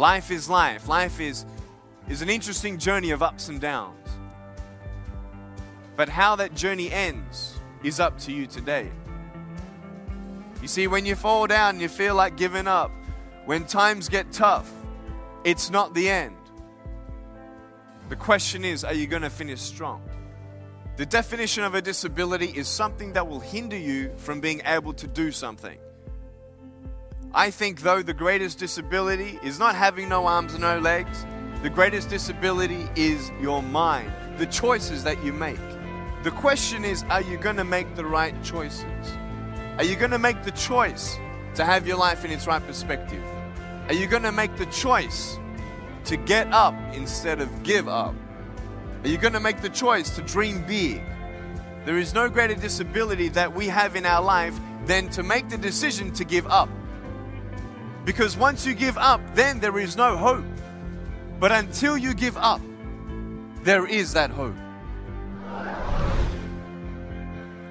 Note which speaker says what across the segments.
Speaker 1: Life is life. Life is an interesting journey of ups and downs. But how that journey ends is up to you today. You see, when you fall down and you feel like giving up, when times get tough, it's not the end. The question is, are you going to finish strong? The definition of a disability is something that will hinder you from being able to do something. I think, though, the greatest disability is not having no arms and no legs. The greatest disability is your mind, the choices that you make. The question is, are you going to make the right choices? Are you going to make the choice to have your life in its right perspective? Are you going to make the choice to get up instead of give up? Are you going to make the choice to dream big? There is no greater disability that we have in our life than to make the decision to give up. Because once you give up, then there is no hope. But until you give up, there is that hope.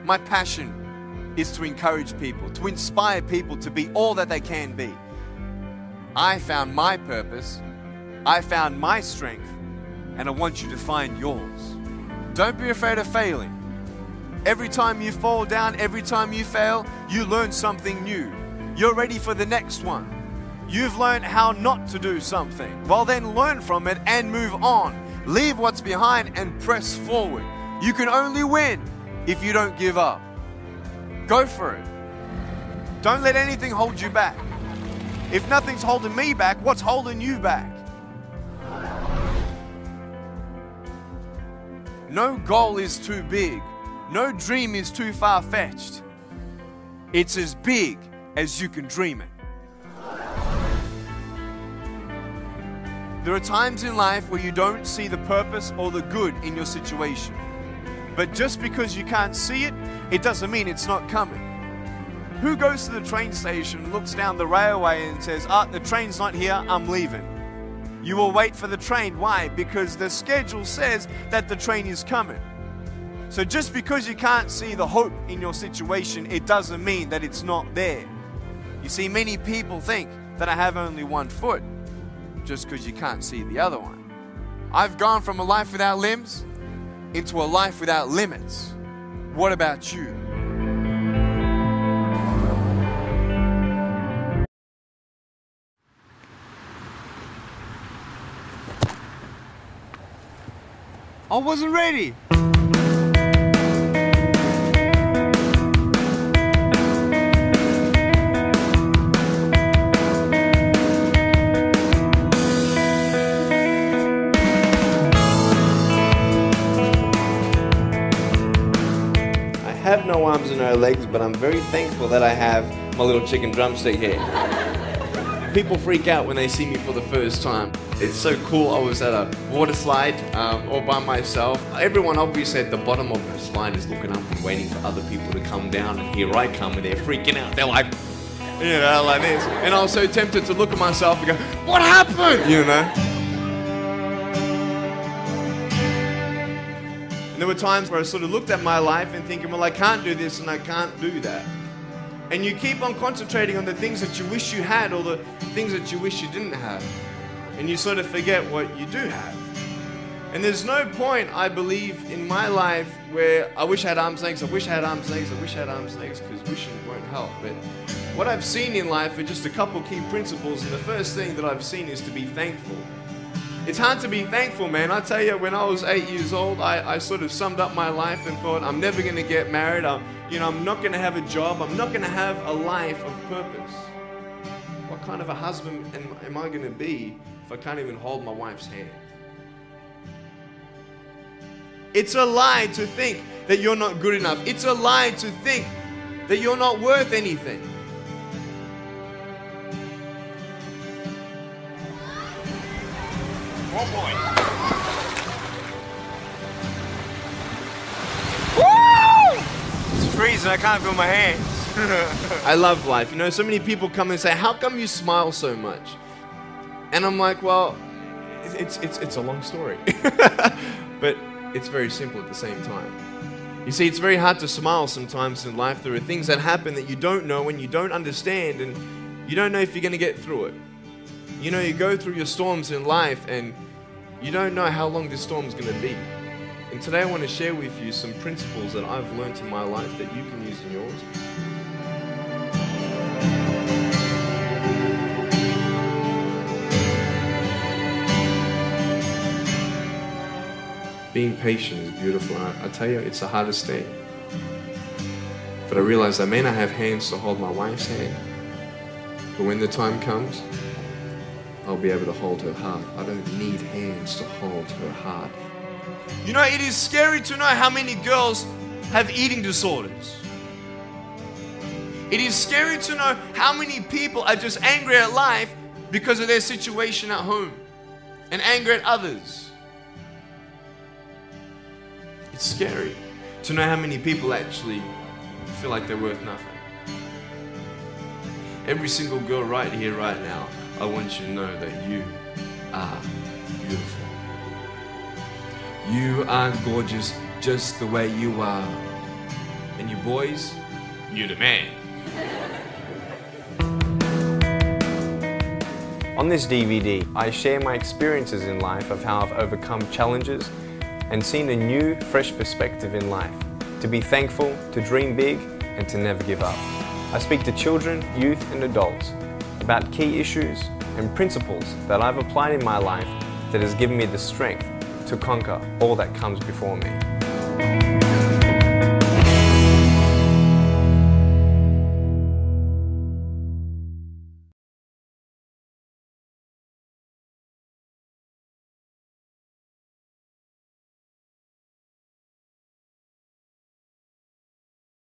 Speaker 1: My passion is to encourage people, to inspire people to be all that they can be. I found my purpose, I found my strength, and I want you to find yours. Don't be afraid of failing. Every time you fall down, every time you fail, you learn something new. You're ready for the next one. You've learned how not to do something. Well, then learn from it and move on. Leave what's behind and press forward. You can only win if you don't give up. Go for it. Don't let anything hold you back. If nothing's holding me back, what's holding you back? No goal is too big. No dream is too far-fetched. It's as big as you can dream it. There are times in life where you don't see the purpose or the good in your situation. But just because you can't see it, it doesn't mean it's not coming. Who goes to the train station, looks down the railway and says, the train's not here, I'm leaving. You will wait for the train. Why? Because the schedule says that the train is coming. So just because you can't see the hope in your situation, it doesn't mean that it's not there. You see, many people think that I have only one foot just because you can't see the other one. I've gone from a life without limbs into a life without limits. What about you? I wasn't ready.
Speaker 2: I have no arms and no legs, but I'm very thankful that I have my little chicken drumstick here. People freak out when they see me for the first time. It's so cool. I was at a water slide all by myself. Everyone obviously at the bottom of the slide is looking up and waiting for other people to come down, and here I come and they're freaking out. They're like, you know, like this. And I was so tempted to look at myself and go, what happened? You know? And there were times where I sort of looked at my life and thinking, well, I can't do this and I can't do that. And you keep on concentrating on the things that you wish you had or the things that you wish you didn't have. And you sort of forget what you do have. And there's no point, I believe, in my life where I wish I had arms and legs, I wish I had arms and legs, I wish I had arms and legs, because wishing won't help. But what I've seen in life are just a couple key principles, and the first thing that I've seen is to be thankful. It's hard to be thankful, man. I tell you, when I was 8 years old, I sort of summed up my life and thought, I'm never going to get married, I'm not going to have a job, I'm not going to have a life of purpose. What kind of a husband am I going to be if I can't even hold my wife's hand? It's a lie to think that you're not good enough. It's a lie to think that you're not worth anything.
Speaker 3: Oh boy. Woo! It's freezing, I can't feel my hands.
Speaker 2: I love life. You know, so many people come and say, how come you smile so much? And I'm like, well, it's a long story. But it's very simple at the same time. You see, it's very hard to smile sometimes in life. There are things that happen that you don't know and you don't understand, and you don't know if you're going to get through it. You know, you go through your storms in life and you don't know how long this storm is going to be. And today I want to share with you some principles that I've learned in my life that you can use in yours. Being patient is beautiful. I tell you, it's the hardest thing. But I realized I may not have hands to hold my wife's hand, but when the time comes, I'll be able to hold her heart. I don't need hands to hold her heart. You know, it is scary to know how many girls have eating disorders. It is scary to know how many people are just angry at life because of their situation at home and angry at others. It's scary to know how many people actually feel like they're worth nothing. Every single girl right here, right now, I want you to know that you are beautiful. You are gorgeous just the way you are. And you boys, you're the man.
Speaker 4: On this DVD, I share my experiences in life of how I've overcome challenges and seen a new, fresh perspective in life. To be thankful, to dream big, and to never give up. I speak to children, youth, and adults about key issues and principles that I've applied in my life that has given me the strength to conquer all that comes before me.